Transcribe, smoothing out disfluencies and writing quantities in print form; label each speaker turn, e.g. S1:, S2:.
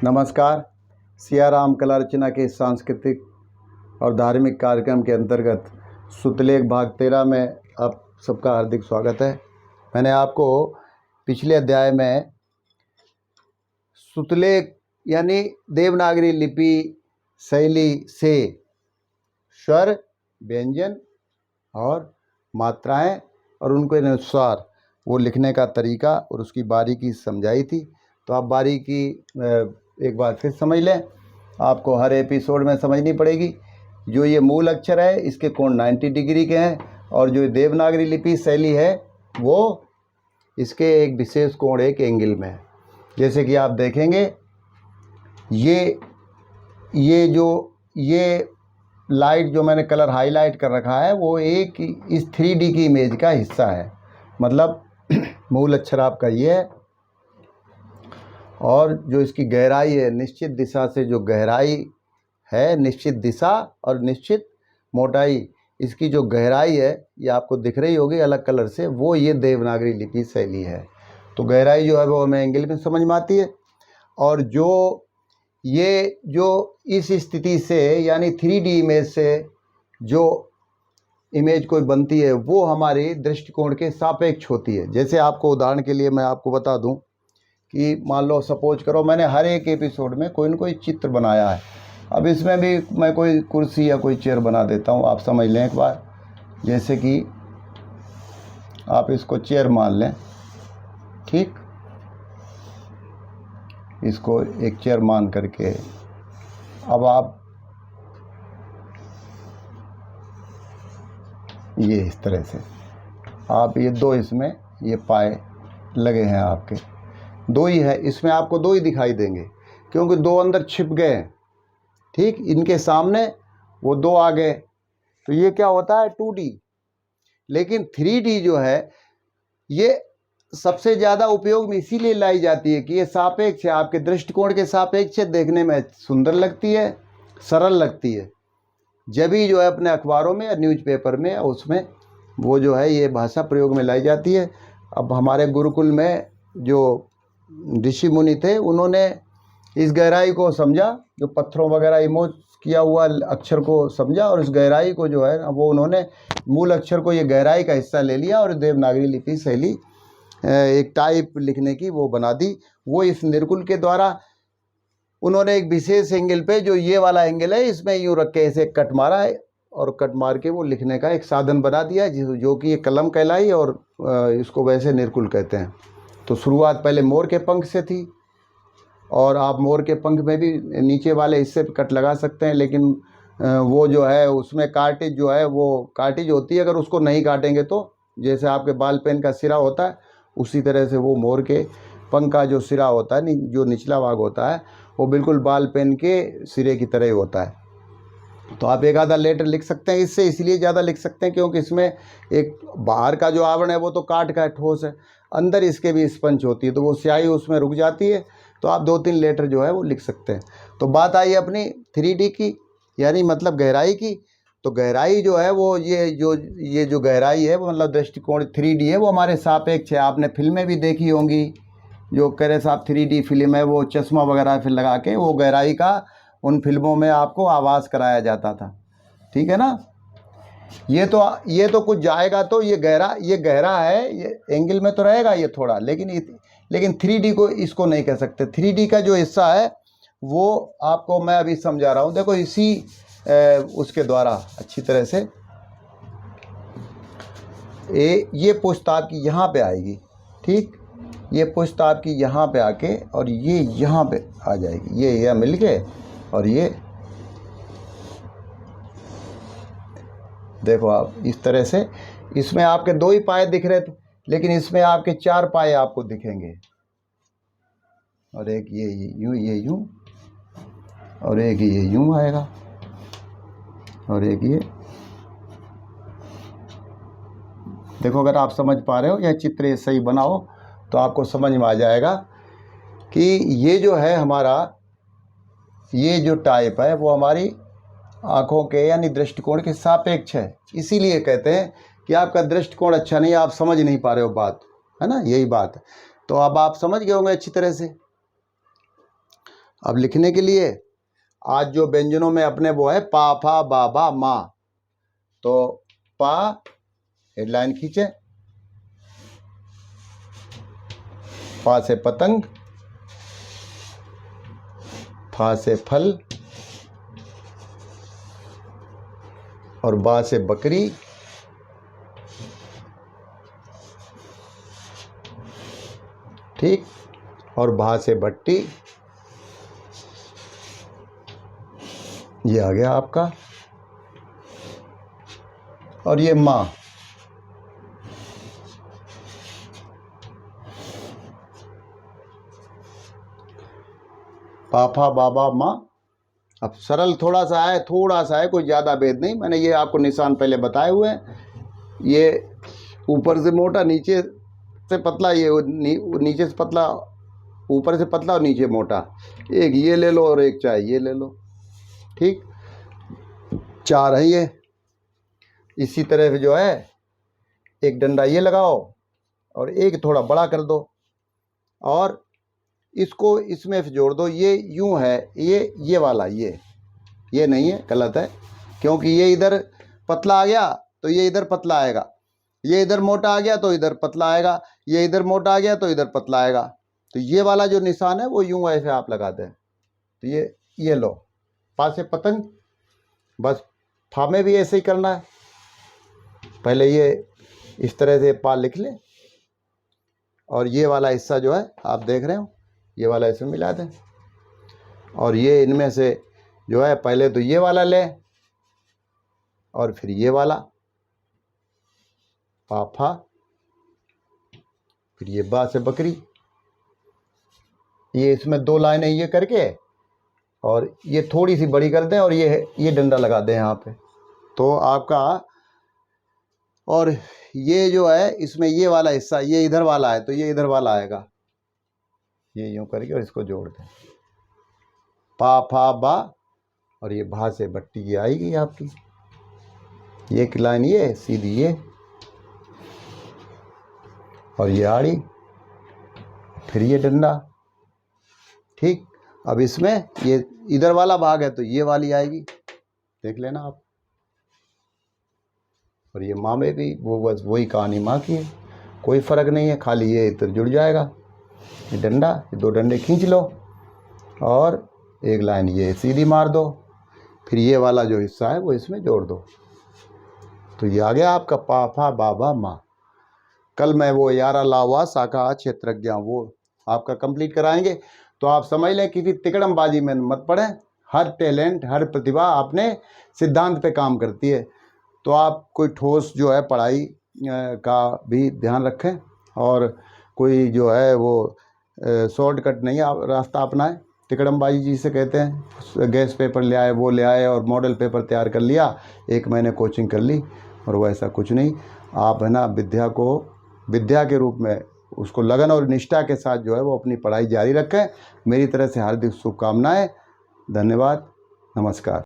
S1: नमस्कार। सियाराम कला रचना के सांस्कृतिक और धार्मिक कार्यक्रम के अंतर्गत सुतलेख भाग 13 में आप सबका हार्दिक स्वागत है। मैंने आपको पिछले अध्याय में सुतलेख यानी देवनागरी लिपि शैली से स्वर, व्यंजन और मात्राएं और उनके अनुसार वो लिखने का तरीका और उसकी बारीकी समझाई थी। तो आप बारीकी एक बार फिर समझ लें। आपको हर एपिसोड में समझनी पड़ेगी। जो ये मूल अक्षर है इसके कोण 90 डिग्री के हैं और जो देवनागरी लिपि शैली है वो इसके एक विशेष कोण एक एंगल में है। जैसे कि आप देखेंगे ये लाइट जो मैंने कलर हाईलाइट कर रखा है वो एक इस 3D की इमेज का हिस्सा है। मतलब मूल अक्षर आपका ये है और जो इसकी गहराई है, निश्चित दिशा से जो गहराई है, निश्चित दिशा और निश्चित मोटाई, इसकी जो गहराई है ये आपको दिख रही होगी अलग कलर से, वो ये देवनागरी लिपि शैली है। तो गहराई जो है वो हमें एंगल में समझ में आती है। और जो इस स्थिति से यानी 3D इमेज से जो इमेज कोई बनती है वो हमारे दृष्टिकोण के सापेक्ष होती है। जैसे आपको उदाहरण के लिए मैं आपको बता दूं कि मान लो सपोज करो मैंने हर एक एपिसोड में कोई न कोई चित्र बनाया है। अब इसमें भी मैं कोई कुर्सी या कोई चेयर बना देता हूँ, आप समझ लें एक बार। जैसे कि आप इसको चेयर मान लें, ठीक, इसको एक चेयर मान करके अब आप ये इस तरह से आप ये दो इसमें ये पाए लगे हैं, आपके दो ही है, इसमें आपको दो ही दिखाई देंगे क्योंकि दो अंदर छिप गए हैं। ठीक, इनके सामने वो दो आ गए। तो ये क्या होता है 2D। लेकिन 3D जो है ये सबसे ज़्यादा उपयोग में इसीलिए लाई जाती है कि ये सापेक्ष है, आपके दृष्टिकोण के सापेक्ष है, देखने में सुंदर लगती है, सरल लगती है। जब भी जो है अपने अखबारों में या न्यूज़पेपर में उसमें वो जो है ये भाषा प्रयोग में लाई जाती है। अब हमारे गुरुकुल में जो ऋषि मुनि थे उन्होंने इस गहराई को समझा, जो पत्थरों वगैरह इमोज किया हुआ अक्षर को समझा और इस गहराई को जो है वो उन्होंने मूल अक्षर को ये गहराई का हिस्सा ले लिया और देवनागरी लिपि शैली एक टाइप लिखने की वो बना दी। वो इस निर्कुल के द्वारा उन्होंने एक विशेष एंगल पे, जो ये वाला एंगल है, इसमें यूँ रख के ऐसे कट मारा है और कट मार के वो लिखने का एक साधन बना दिया जो कि ये कलम कहलाई और इसको वैसे निर्कुल कहते हैं। तो शुरुआत पहले मोर के पंख से थी और आप मोर के पंख में भी नीचे वाले हिस्से पे कट लगा सकते हैं, लेकिन वो जो है उसमें कार्टिज जो है वो कार्टिज होती है, अगर उसको नहीं काटेंगे तो जैसे आपके बाल पेन का सिरा होता है उसी तरह से वो मोर के पंख का जो सिरा होता है, जो निचला भाग होता है, वो बिल्कुल बाल पेन के सिरे की तरह ही होता है। तो आप एक आधा लेटर लिख सकते हैं इससे, इसलिए ज़्यादा लिख सकते हैं क्योंकि इसमें एक बाहर का जो आवरण है वो तो काठ का है, ठोस है, अंदर इसके भी स्पंज होती है तो वो स्याही उसमें रुक जाती है, तो आप 2-3 लेटर जो है वो लिख सकते हैं। तो बात आई अपनी 3D की, यानी मतलब गहराई की। तो गहराई जो है वो ये जो गहराई है वो मतलब दृष्टिकोण 3D है, वो हमारे सापेक्ष है। आपने फिल्में भी देखी होंगी, जो कह रहे साहब 3D फिल्म है, वो चश्मा वगैरह फिर लगा के वो गहराई का उन फिल्मों में आपको आभास कराया जाता था, ठीक है ना। ये तो कुछ जाएगा तो ये गहरा है, ये एंगल में तो रहेगा ये थोड़ा, लेकिन 3D को इसको नहीं कह सकते। 3D का जो हिस्सा है वो आपको मैं अभी समझा रहा हूँ। देखो इसी उसके द्वारा अच्छी तरह से ये पुष्ट आपकी यहाँ पे आएगी, ठीक, ये पुष्ट आपकी यहाँ पे आके और ये यहाँ पे आ जाएगी, ये मिल के और ये देखो आप इस तरह से, इसमें आपके 2 ही पाए दिख रहे थे लेकिन इसमें आपके 4 पाए आपको दिखेंगे, और एक ये यूं और एक ये यूं आएगा और एक ये। देखो अगर आप समझ पा रहे हो या चित्र ये सही बनाओ तो आपको समझ में आ जाएगा कि ये जो है हमारा ये जो टाइप है वो हमारी आँखों के यानी दृष्टिकोण के सापेक्ष है। इसीलिए कहते हैं कि आपका दृष्टिकोण अच्छा नहीं, आप समझ नहीं पा रहे हो बात, है ना, यही बात है। तो अब आप समझ गए होंगे अच्छी तरह से। अब लिखने के लिए आज जो व्यंजनों में अपने वो है पा फा बा बा मा, तो पा हेडलाइन खींचे, पा से पतंग, फा से फल और बा से बकरी, ठीक, और भा से भट्टी, ये आ गया आपका। और ये माँ, पापा बाबा माँ। अब सरल थोड़ा सा है, कोई ज़्यादा भेद नहीं। मैंने ये आपको निशान पहले बताए हुए हैं। ये ऊपर से मोटा, नीचे से पतला, ये नीचे से पतला, ऊपर से पतला और नीचे मोटा। एक ये ले लो और एक चाहे ये ले लो, ठीक। 4 है ये। इसी तरह से जो है एक डंडा ये लगाओ और एक थोड़ा बड़ा कर दो और इसको इसमें जोड़ दो। ये यूं है, ये वाला ये नहीं है, गलत है, क्योंकि ये इधर पतला आ गया तो ये इधर पतला आएगा, ये इधर मोटा आ गया तो इधर पतला आएगा, ये इधर मोटा आ गया तो इधर पतला आएगा। तो ये वाला जो निशान है वो यूं ऐसे आप लगाते हैं। तो ये लो, पा से पतंग, बस फा में भी ऐसे ही करना है। पहले ये इस तरह से पा लिख ले और ये वाला हिस्सा जो है आप देख रहे हो, ये वाला इसमें मिला दें। और ये इनमें से जो है पहले तो ये वाला ले और फिर ये वाला पा फा, फिर ये बा से बकरी। ये इसमें 2 लाइनें ये करके और ये थोड़ी सी बड़ी कर दें और ये डंडा लगा दें यहाँ पे, तो आपका। और ये जो है इसमें ये वाला हिस्सा ये इधर वाला है तो ये इधर वाला आएगा, ये यूं करके और इसको जोड़ दें, पा फा बा और ये भा से भट्टी ये आएगी आपकी। ये एक लाइन ये सीधी ये और ये आड़ी, फिर ये डंडा, ठीक। अब इसमें ये इधर वाला भाग है तो ये वाली आएगी, देख लेना आप। और ये माँ में भी वो बस वही कहानी माँ की है, कोई फ़र्क नहीं है, खाली ये इधर जुड़ जाएगा। ये डंडा, ये 2 डंडे खींच लो और एक लाइन ये सीधी मार दो, फिर ये वाला जो हिस्सा है वो इसमें जोड़ दो। तो ये आ गया आपका पा फा बाबा माँ। कल मैं वो यारा लावा शाखा क्षेत्रज्ञ वो आपका कंप्लीट कराएंगे। तो आप समझ लें किसी तिकड़मबाजी में मत पड़े। हर टैलेंट, हर प्रतिभा अपने सिद्धांत पे काम करती है। तो आप कोई ठोस जो है पढ़ाई का भी ध्यान रखें और कोई जो है वो शॉर्टकट नहीं रास्ता अपनाएं। तिकड़मबाजी जिसे कहते हैं, गैस पेपर ले आए, वो ले आए और मॉडल पेपर तैयार कर लिया, 1 महीने कोचिंग कर ली, और वैसा कुछ नहीं। आप है ना विद्या को विद्या के रूप में उसको लगन और निष्ठा के साथ जो है वो अपनी पढ़ाई जारी रखें। मेरी तरफ से हार्दिक शुभकामनाएं। धन्यवाद, नमस्कार।